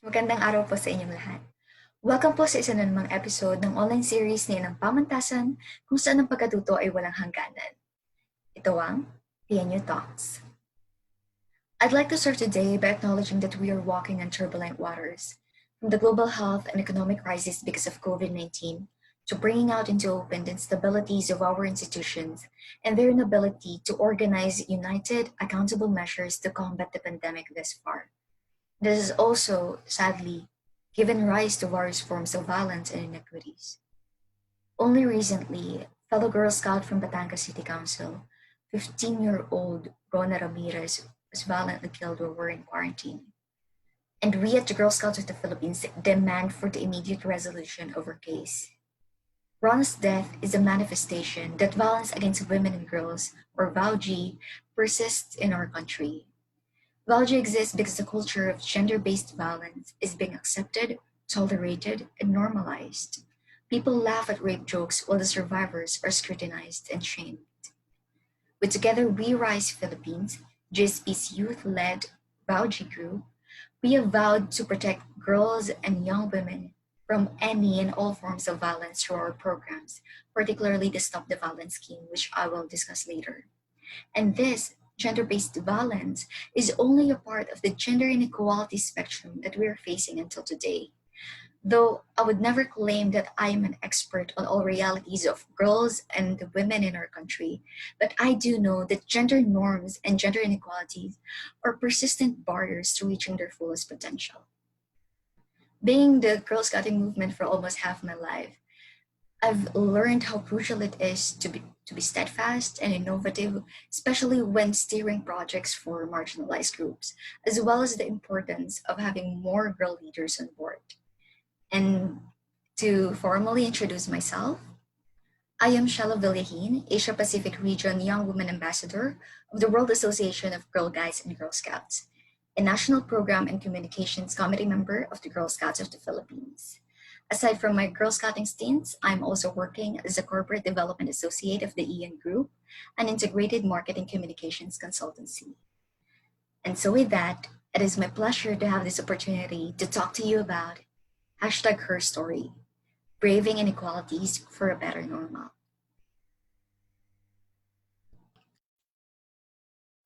Magandang araw po sa inyong lahat. Welcome po sa isa na namang episode ng online series na ng pamantasan kung saan ang pagkatuto ay walang hangganan. Ito ang PNU Talks. I'd like to start today by acknowledging that we are walking on turbulent waters, from the global health and economic crisis because of COVID-19 to bringing out into open the instabilities of our institutions and their inability to organize united, accountable measures to combat the pandemic thus far. This has also, sadly, given rise to various forms of violence and inequities. Only recently, fellow Girl Scout from Batangas City Council, 15-year-old Rona Ramirez, was violently killed while we're in quarantine. And we at the Girl Scouts of the Philippines demand for the immediate resolution of her case. Rona's death is a manifestation that violence against women and girls, or VAUG, persists in our country. VAUG exists because the culture of gender-based violence is being accepted, tolerated, and normalized. People laugh at rape jokes while the survivors are scrutinized and shamed. With Together We Rise Philippines, GSP's youth-led VAUG group, we have vowed to protect girls and young women from any and all forms of violence through our programs, particularly the Stop the Violence scheme, which I will discuss later. And this gender-based violence is only a part of the gender inequality spectrum that we are facing until today. Though I would never claim that I am an expert on all realities of girls and the women in our country, but I do know that gender norms and gender inequalities are persistent barriers to reaching their fullest potential. Being the Girl Scouting movement for almost half my life, I've learned how crucial it is to be steadfast and innovative, especially when steering projects for marginalized groups, as well as the importance of having more girl leaders on board. And to formally introduce myself, I am Czieloh Villajin, Asia Pacific Region Young Women Ambassador of the World Association of Girl Guides and Girl Scouts, a National Program and Communications Committee member of the Girl Scouts of the Philippines. Aside from my Girl Scouting stints, I'm also working as a Corporate Development Associate of the IAN Group, an integrated marketing communications consultancy. And so with that, it is my pleasure to have this opportunity to talk to you about #Her Story, Braving Inequalities for a Better Normal.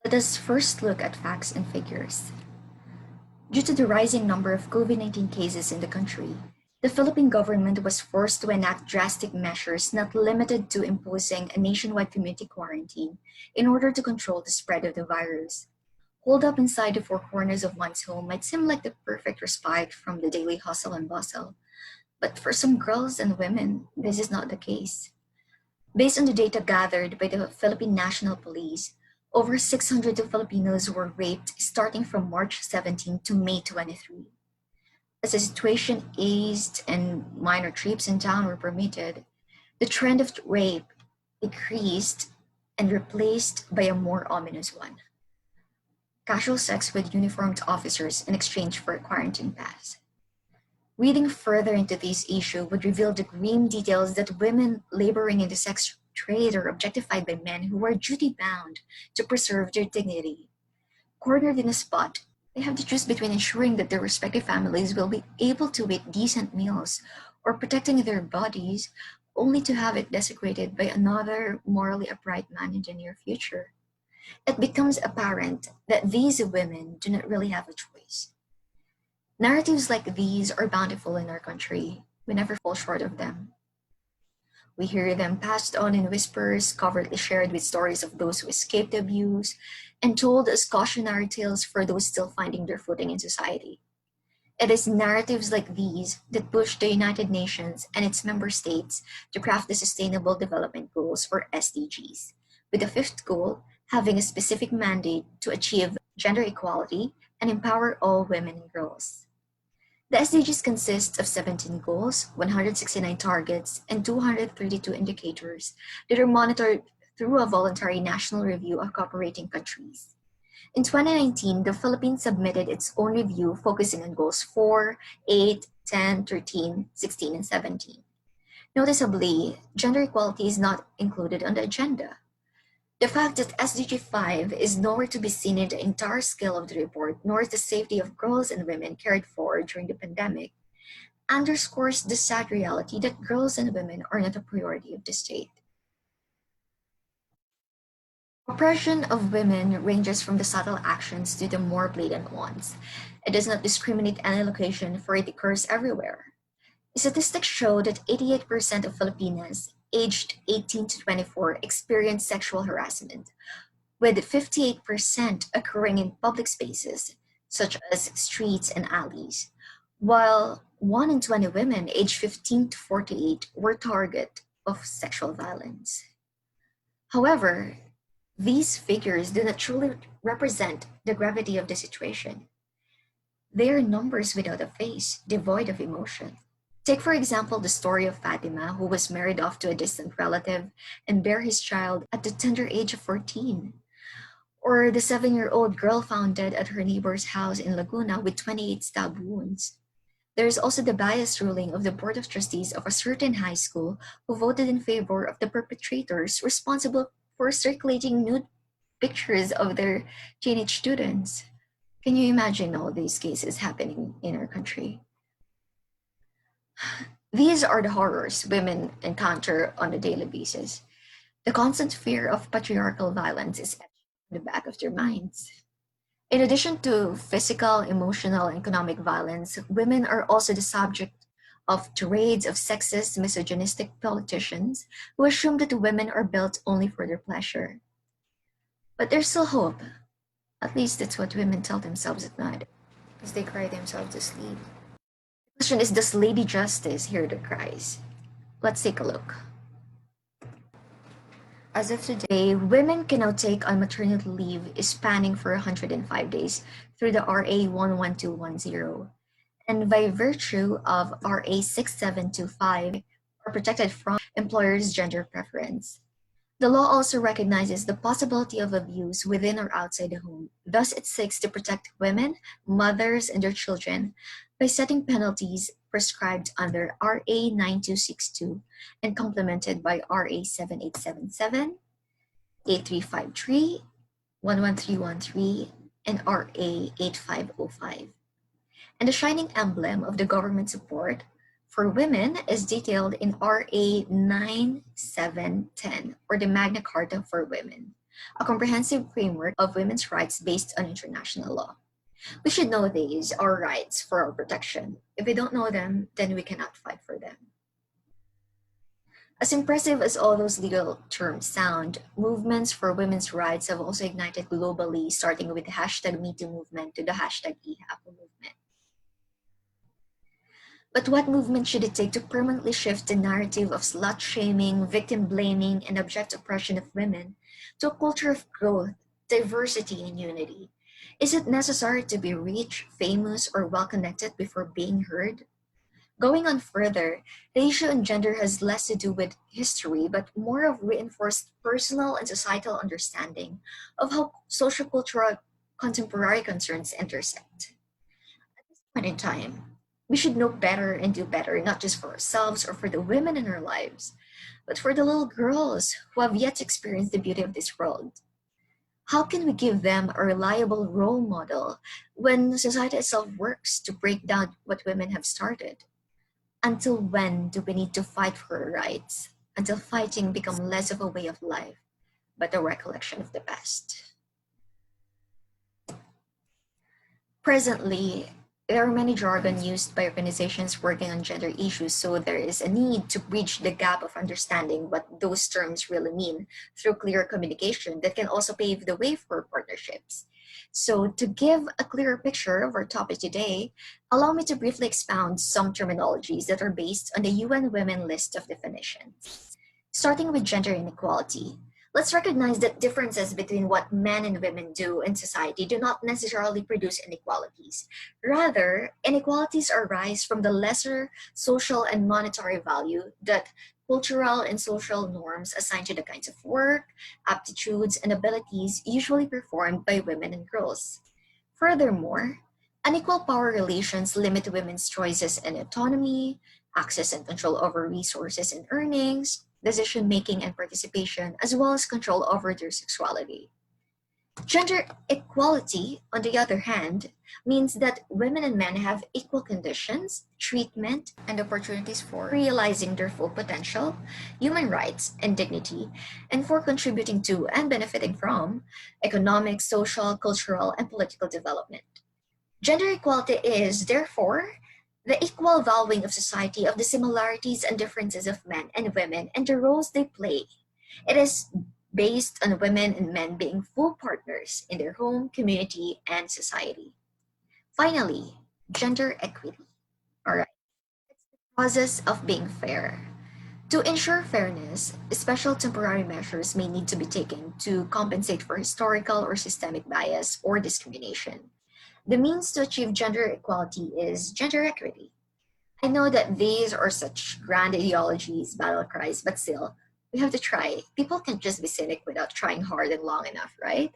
Let us first look at facts and figures. Due to the rising number of COVID-19 cases in the country, the Philippine government was forced to enact drastic measures not limited to imposing a nationwide community quarantine in order to control the spread of the virus. Holed up inside the four corners of one's home might seem like the perfect respite from the daily hustle and bustle, but for some girls and women, this is not the case. Based on the data gathered by the Philippine National Police, over 600 Filipinos were raped starting from March 17 to May 23. As the situation eased and minor trips in town were permitted, the trend of rape decreased and replaced by a more ominous one: casual sex with uniformed officers in exchange for a quarantine pass. Reading further into this issue would reveal the grim details that women laboring in the sex trade are objectified by men who are duty-bound to preserve their dignity. Cornered in a spot, they have to choose between ensuring that their respective families will be able to eat decent meals or protecting their bodies, only to have it desecrated by another morally upright man in the near future. It becomes apparent that these women do not really have a choice. Narratives like these are bountiful in our country. We never fall short of them. We hear them passed on in whispers, covertly shared with stories of those who escaped abuse, and told as cautionary tales for those still finding their footing in society. It is narratives like these that push the United Nations and its member states to craft the Sustainable Development Goals, or SDGs, with the fifth goal having a specific mandate to achieve gender equality and empower all women and girls. The SDGs consist of 17 goals, 169 targets, and 232 indicators that are monitored through a voluntary national review of cooperating countries. In 2019, the Philippines submitted its own review focusing on goals 4, 8, 10, 13, 16, and 17. Noticeably, gender equality is not included on the agenda. The fact that SDG 5 is nowhere to be seen in the entire scale of the report, nor is the safety of girls and women carried forward during the pandemic, underscores the sad reality that girls and women are not a priority of the state. Oppression of women ranges from the subtle actions to the more blatant ones. It does not discriminate any location, for it occurs everywhere. Statistics show that 88% of Filipinas aged 18 to 24 experience sexual harassment, with 58% occurring in public spaces, such as streets and alleys, while 1 in 20 women aged 15 to 48 were target of sexual violence. However, these figures do not truly represent the gravity of the situation. They are numbers without a face, devoid of emotion. Take, for example, the story of Fatima, who was married off to a distant relative and bare his child at the tender age of 14. Or the 7-year-old girl found dead at her neighbor's house in Laguna with 28 stab wounds. There is also the biased ruling of the Board of Trustees of a certain high school who voted in favor of the perpetrators responsible for circulating nude pictures of their teenage students. Can you imagine all these cases happening in our country? These are the horrors women encounter on a daily basis. The constant fear of patriarchal violence is etched in the back of their minds. In addition to physical, emotional, and economic violence, women are also the subject of tirades of sexist, misogynistic politicians who assume that women are built only for their pleasure. But there's still hope. At least that's what women tell themselves at night, as they cry themselves to sleep. The question is, does Lady Justice hear the cries? Let's take a look. As of today, women can now take on maternity leave spanning for 105 days through the RA 11210. And by virtue of RA 6725, are protected from employers' gender preference. The law also recognizes the possibility of abuse within or outside the home. Thus, it seeks to protect women, mothers, and their children by setting penalties prescribed under RA 9262 and complemented by RA 7877, 8353, 11313, and RA 8505. And the shining emblem of the government support for women is detailed in RA 9710, or the Magna Carta for Women, a comprehensive framework of women's rights based on international law. We should know these, our rights for our protection. If we don't know them, then we cannot fight for them. As impressive as all those legal terms sound, movements for women's rights have also ignited globally, starting with the hashtag #MeToo movement to the hashtag #EHAP movement. But what movement should it take to permanently shift the narrative of slut-shaming, victim-blaming, and abject oppression of women to a culture of growth, diversity, and unity? Is it necessary to be rich, famous, or well-connected before being heard? Going on further, the issue on gender has less to do with history, but more of reinforced personal and societal understanding of how social-cultural contemporary concerns intersect. At this point in time, we should know better and do better, not just for ourselves or for the women in our lives, but for the little girls who have yet to experience the beauty of this world. How can we give them a reliable role model when society itself works to break down what women have started? Until when do we need to fight for our rights? Until fighting becomes less of a way of life, but a recollection of the past. Presently, there are many jargon used by organizations working on gender issues, so there is a need to bridge the gap of understanding what those terms really mean through clear communication that can also pave the way for partnerships. So to give a clearer picture of our topic today, allow me to briefly expound some terminologies that are based on the UN Women list of definitions. Starting with gender inequality, let's recognize that differences between what men and women do in society do not necessarily produce inequalities. Rather, inequalities arise from the lesser social and monetary value that cultural and social norms assign to the kinds of work, aptitudes, and abilities usually performed by women and girls. Furthermore, unequal power relations limit women's choices and autonomy, access and control over resources and earnings, decision-making and participation, as well as control over their sexuality. Gender equality, on the other hand, means that women and men have equal conditions, treatment, and opportunities for realizing their full potential, human rights, and dignity, and for contributing to and benefiting from economic, social, cultural, and political development. Gender equality is, therefore, the equal valuing of society of the similarities and differences of men and women and the roles they play. It is based on women and men being full partners in their home, community, and society. Finally, gender equity. All right. It's the process of being fair. To ensure fairness, special temporary measures may need to be taken to compensate for historical or systemic bias or discrimination. The means to achieve gender equality is gender equity. I know that these are such grand ideologies, battle cries, but still, we have to try. People can't just be cynic without trying hard and long enough, right?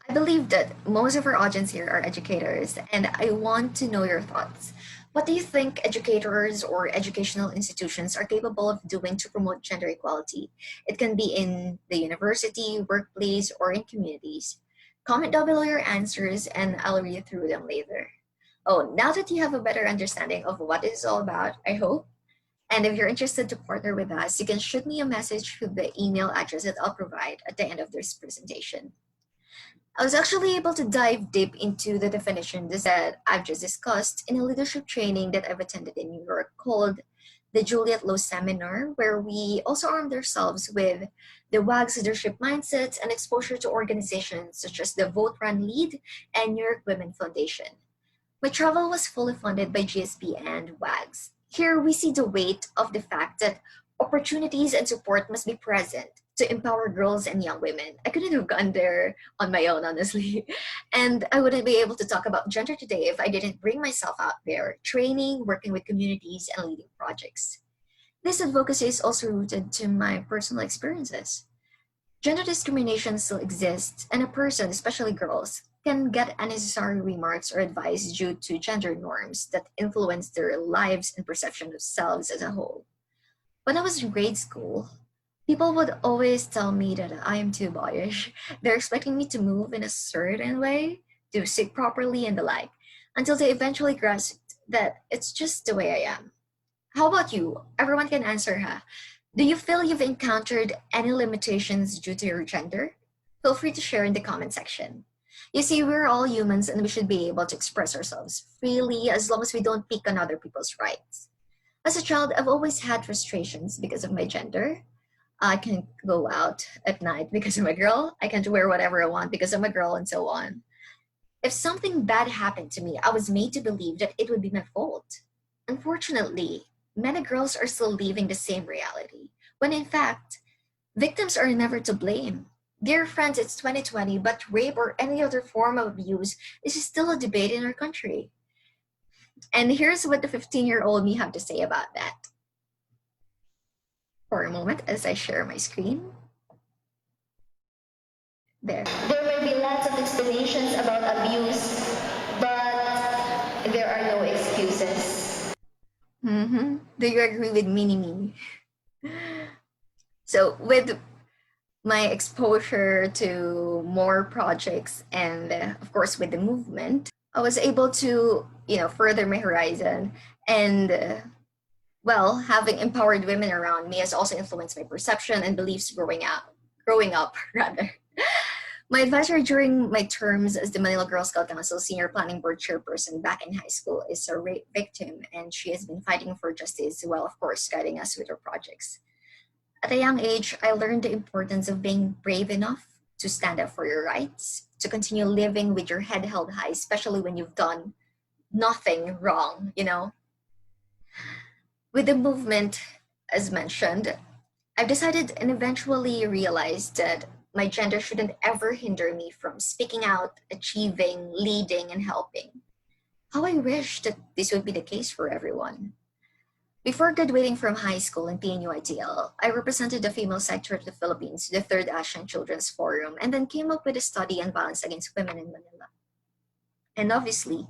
I believe that most of our audience here are educators, and I want to know your thoughts. What do you think educators or educational institutions are capable of doing to promote gender equality? It can be in the university, workplace, or in communities. Comment down below your answers, and I'll read through them later. Oh, now that you have a better understanding of what it is all about, I hope, and if you're interested to partner with us, you can shoot me a message through the email address that I'll provide at the end of this presentation. I was actually able to dive deep into the definitions that I've just discussed in a leadership training that I've attended in New York called the Juliet Lowe Seminar, where we also armed ourselves with the WAGGGS leadership mindsets and exposure to organizations such as the Vote Run Lead and New York Women Foundation. My travel was fully funded by GSP and WAGGGS. Here we see the weight of the fact that opportunities and support must be present to empower girls and young women. I couldn't have gone there on my own, honestly. And I wouldn't be able to talk about gender today if I didn't bring myself out there, training, working with communities, and leading projects. This advocacy is also rooted to my personal experiences. Gender discrimination still exists, and a person, especially girls, can get unnecessary remarks or advice due to gender norms that influence their lives and perception of selves as a whole. When I was in grade school, people would always tell me that I am too boyish. They're expecting me to move in a certain way, to sit properly, and the like, until they eventually grasped that it's just the way I am. How about you? Everyone can answer, huh? Do you feel you've encountered any limitations due to your gender? Feel free to share in the comment section. You see, we're all humans and we should be able to express ourselves freely as long as we don't pick on other people's rights. As a child, I've always had frustrations because of my gender. I can't go out at night because I'm a girl. I can't wear whatever I want because I'm a girl, and so on. If something bad happened to me, I was made to believe that it would be my fault. Unfortunately, many girls are still living the same reality, when in fact, victims are never to blame. Dear friends, it's 2020, but rape or any other form of abuse is still a debate in our country. And here's what the 15-year-old me have to say about that. For a moment, as I share my screen. There will be lots of explanations about abuse, but there are no excuses. Do you agree with Mini? So with my exposure to more projects and of course with the movement, I was able to, further my horizon, and well, having empowered women around me has also influenced my perception and beliefs growing up rather. My advisor during my terms as the Manila Girl Scout Council Senior Planning Board Chairperson back in high school is a rape victim, and she has been fighting for justice while, of course, guiding us with her projects. At a young age, I learned the importance of being brave enough to stand up for your rights, to continue living with your head held high, especially when you've done nothing wrong, With the movement, as mentioned, I've decided and eventually realized that my gender shouldn't ever hinder me from speaking out, achieving, leading, and helping. How I wish that this would be the case for everyone. Before graduating from high school in PNU ITL, I represented the female sector of the Philippines, the Third Asian Children's Forum, and then came up with a study on violence against women in Manila. And obviously,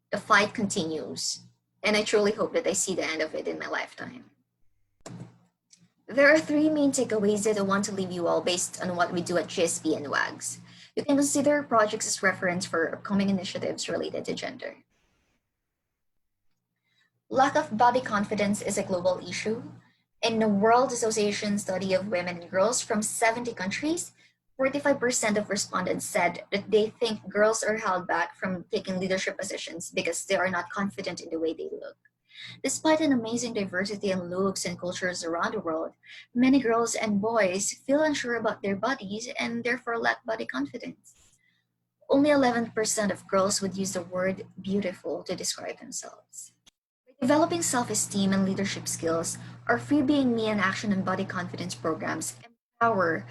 the fight continues, and I truly hope that I see the end of it in my lifetime. There are three main takeaways that I want to leave you all based on what we do at GSP and WAGGGS. You can consider projects as reference for upcoming initiatives related to gender. Lack of body confidence is a global issue. In a World Association study of women and girls from 70 countries, 45% of respondents said that they think girls are held back from taking leadership positions because they are not confident in the way they look. Despite an amazing diversity in looks and cultures around the world, many girls and boys feel unsure about their bodies and therefore lack body confidence. Only 11% of girls would use the word beautiful to describe themselves. By developing self esteem and leadership skills, our Free Being Me in Action and Body Confidence programs empower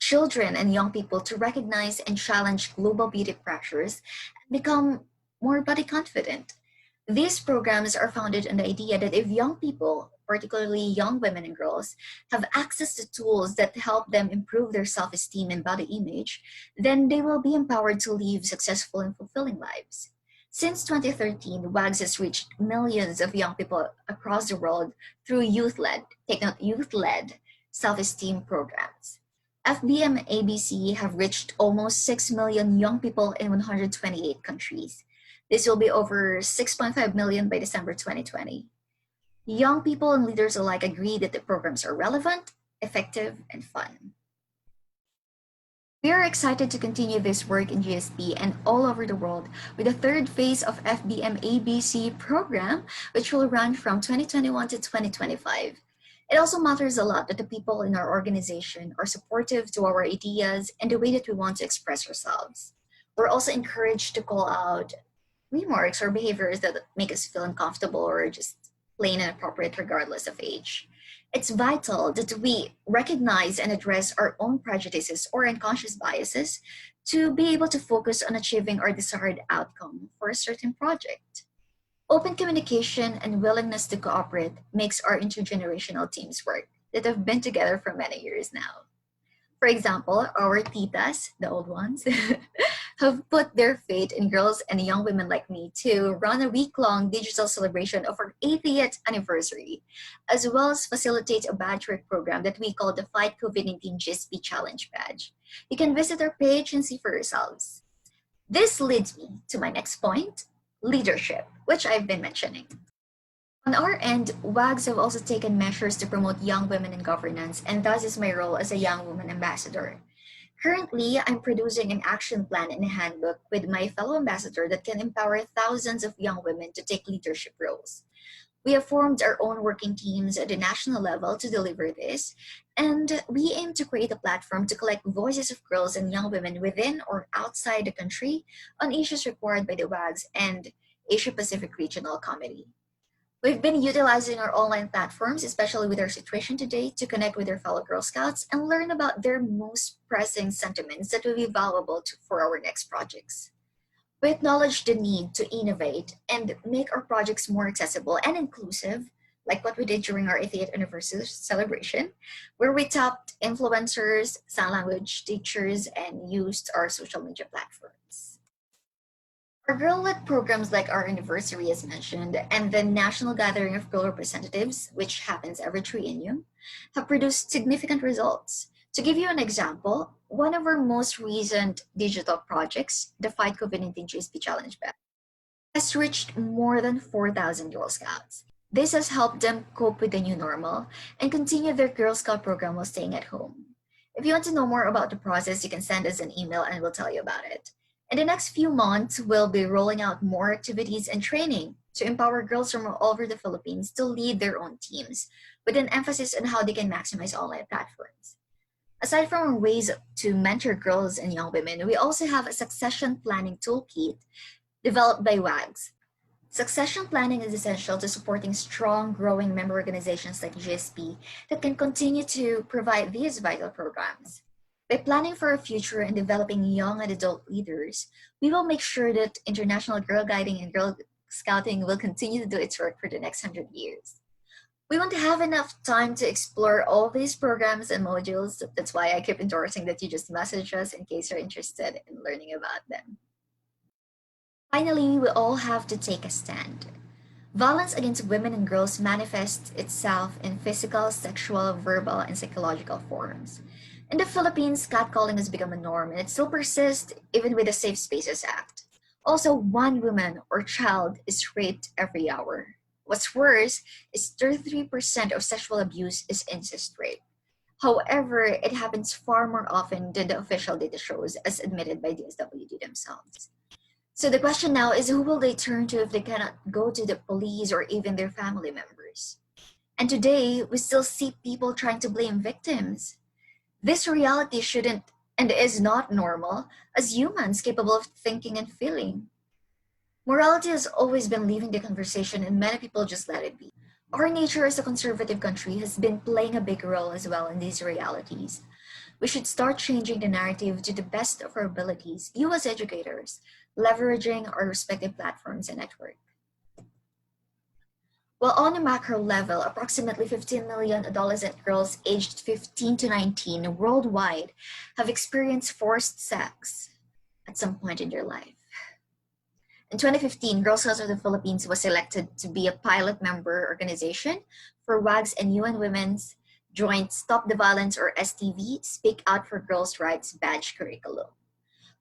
children and young people to recognize and challenge global beauty pressures and become more body confident. These programs are founded on the idea that if young people, particularly young women and girls, have access to tools that help them improve their self esteem and body image, then they will be empowered to live successful and fulfilling lives. Since 2013, WAGS has reached millions of young people across the world through take note, youth-led self-esteem programs. FBM ABC have reached almost 6 million young people in 128 countries. This will be over 6.5 million by December 2020. Young people and leaders alike agree that the programs are relevant, effective, and fun. We are excited to continue this work in GSP and all over the world with the third phase of FBM ABC program, which will run from 2021 to 2025. It also matters a lot that the people in our organization are supportive to our ideas and the way that we want to express ourselves. We're also encouraged to call out remarks or behaviors that make us feel uncomfortable or just plain inappropriate regardless of age. It's vital that we recognize and address our own prejudices or unconscious biases to be able to focus on achieving our desired outcome for a certain project. Open communication and willingness to cooperate makes our intergenerational teams work that have been together for many years now. For example, our titas, the old ones, have put their faith in girls and young women like me to run a week-long digital celebration of our 80th anniversary, as well as facilitate a badge work program that we call the Fight COVID-19 GSP Challenge Badge. You can visit our page and see for yourselves. This leads me to my next point, leadership, which I've been mentioning. On our end, WAGs have also taken measures to promote young women in governance, and thus is my role as a young woman ambassador. Currently, I'm producing an action plan and a handbook with my fellow ambassador that can empower thousands of young women to take leadership roles. We have formed our own working teams at the national level to deliver this, and we aim to create a platform to collect voices of girls and young women within or outside the country on issues required by the WAGs and Asia Pacific Regional Committee. We've been utilizing our online platforms, especially with our situation today, to connect with our fellow Girl Scouts and learn about their most pressing sentiments that will be valuable for our next projects. We acknowledge the need to innovate and make our projects more accessible and inclusive, like what we did during our 80th anniversary celebration, where we tapped influencers, sign language teachers, and used our social media platforms. Our girl-led programs like our anniversary, as mentioned, and the National Gathering of Girl Representatives, which happens every triennium, have produced significant results. To give you an example, one of our most recent digital projects, the Fight COVID-19 GSP Challenge Batch, has reached more than 4,000 Girl Scouts. This has helped them cope with the new normal and continue their Girl Scout program while staying at home. If you want to know more about the process, you can send us an email and we'll tell you about it. In the next few months, we'll be rolling out more activities and training to empower girls from all over the Philippines to lead their own teams, with an emphasis on how they can maximize online platforms. Aside from ways to mentor girls and young women, we also have a succession planning toolkit developed by WAGs. Succession planning is essential to supporting strong, growing member organizations like GSP that can continue to provide these vital programs. By planning for a future and developing young and adult leaders, we will make sure that international girl guiding and girl scouting will continue to do its work for the next 100 years. We want to have enough time to explore all these programs and modules. That's why I keep endorsing that you just message us in case you're interested in learning about them. Finally, we all have to take a stand. Violence against women and girls manifests itself in physical, sexual, verbal, and psychological forms. In the Philippines, catcalling has become a norm and it still persists even with the Safe Spaces Act. Also, one woman or child is raped every hour. What's worse is 33% of sexual abuse is incest rape. However, it happens far more often than the official data shows, as admitted by DSWD themselves. So the question now is, who will they turn to if they cannot go to the police or even their family members? And today, we still see people trying to blame victims. This reality shouldn't and is not normal as humans capable of thinking and feeling. Morality has always been leaving the conversation and many people just let it be. Our nature as a conservative country has been playing a big role as well in these realities. We should start changing the narrative to the best of our abilities, you as educators, leveraging our respective platforms and network. While on a macro level, approximately 15 million adolescent girls aged 15 to 19 worldwide have experienced forced sex at some point in their life. In 2015, Girl Scouts of the Philippines was selected to be a pilot member organization for WAGGGS and UN Women's joint Stop the Violence or STV Speak Out for Girls' Rights badge curriculum.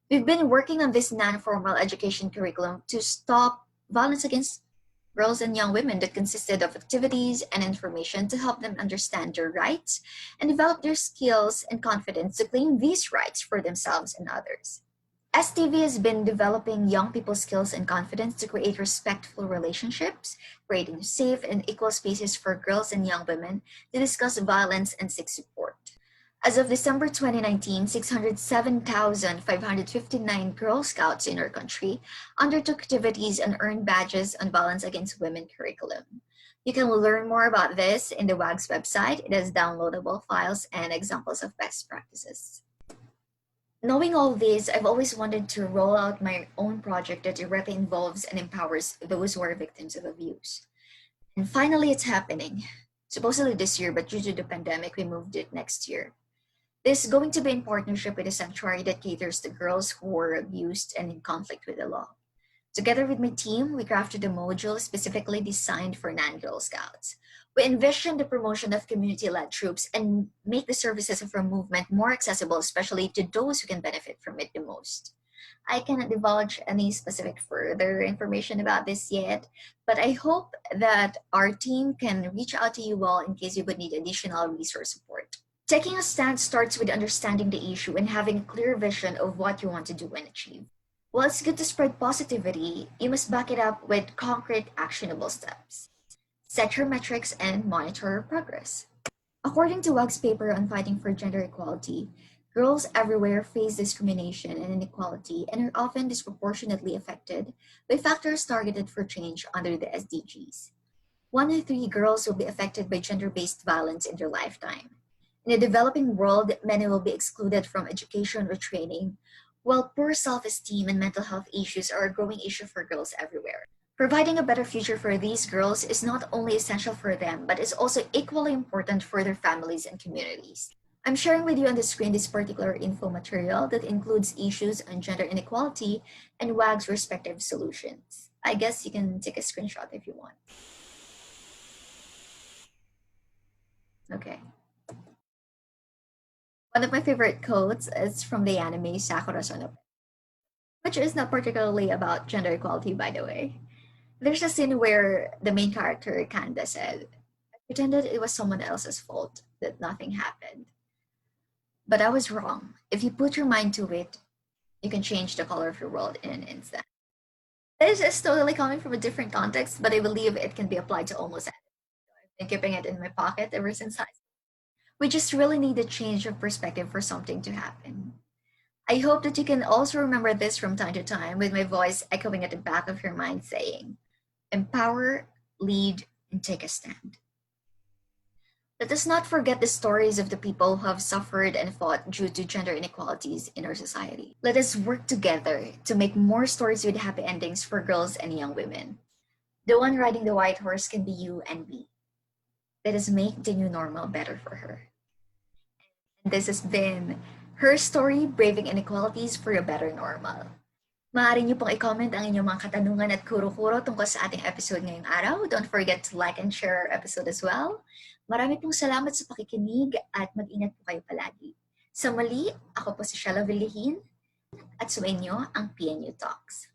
We've been working on this non-formal education curriculum to stop violence against girls and young women that consisted of activities and information to help them understand their rights and develop their skills and confidence to claim these rights for themselves and others. STV has been developing young people's skills and confidence to create respectful relationships, creating safe and equal spaces for girls and young women to discuss violence and seek support. As of December 2019, 607,559 Girl Scouts in our country undertook activities and earned badges on violence against women curriculum. You can learn more about this in the WAGGGS website. It has downloadable files and examples of best practices. Knowing all this, I've always wanted to roll out my own project that directly involves and empowers those who are victims of abuse. And finally, it's happening. Supposedly this year, but due to the pandemic, we moved it next year. This is going to be in partnership with a sanctuary that caters to girls who were abused and in conflict with the law. Together with my team, we crafted a module specifically designed for non-Girl Scouts. We envision the promotion of community-led troops and make the services of our movement more accessible, especially to those who can benefit from it the most. I cannot divulge any specific further information about this yet, but I hope that our team can reach out to you all in case you would need additional resource support. Taking a stand starts with understanding the issue and having a clear vision of what you want to do and achieve. While it's good to spread positivity, you must back it up with concrete, actionable steps. Set your metrics and monitor your progress. According to WAGGGS' paper on fighting for gender equality, girls everywhere face discrimination and inequality and are often disproportionately affected by factors targeted for change under the SDGs. 1 in 3 girls will be affected by gender-based violence in their lifetime. In the developing world, many will be excluded from education or training, while poor self-esteem and mental health issues are a growing issue for girls everywhere. Providing a better future for these girls is not only essential for them, but is also equally important for their families and communities. I'm sharing with you on the screen this particular info material that includes issues on gender inequality and WAGGGS' respective solutions. I guess you can take a screenshot if you want. Okay. One of my favorite quotes is from the anime Sakura Sono, which is not particularly about gender equality, by the way. There's a scene where the main character, Kanda, said, I pretended it was someone else's fault, that nothing happened. But I was wrong. If you put your mind to it, you can change the color of your world in an instant. This is totally coming from a different context, but I believe it can be applied to almost anything. I've been keeping it in my pocket ever since high school. We just really need a change of perspective for something to happen. I hope that you can also remember this from time to time with my voice echoing at the back of your mind saying, empower, lead, and take a stand. Let us not forget the stories of the people who have suffered and fought due to gender inequalities in our society. Let us work together to make more stories with happy endings for girls and young women. The one riding the white horse can be you and me. Let us make the new normal better for her. And this has been her story, Braving Inequalities for a Better Normal. Maaari niyo pong i-comment ang inyong mga katanungan at kuro-kuro tungkol sa ating episode ngayong araw. Don't forget to like and share our episode as well. Marami pong salamat sa pakikinig at mag-ingat po kayo palagi. Sa muli, ako po si Villajin at sa inyo ang PNU Talks.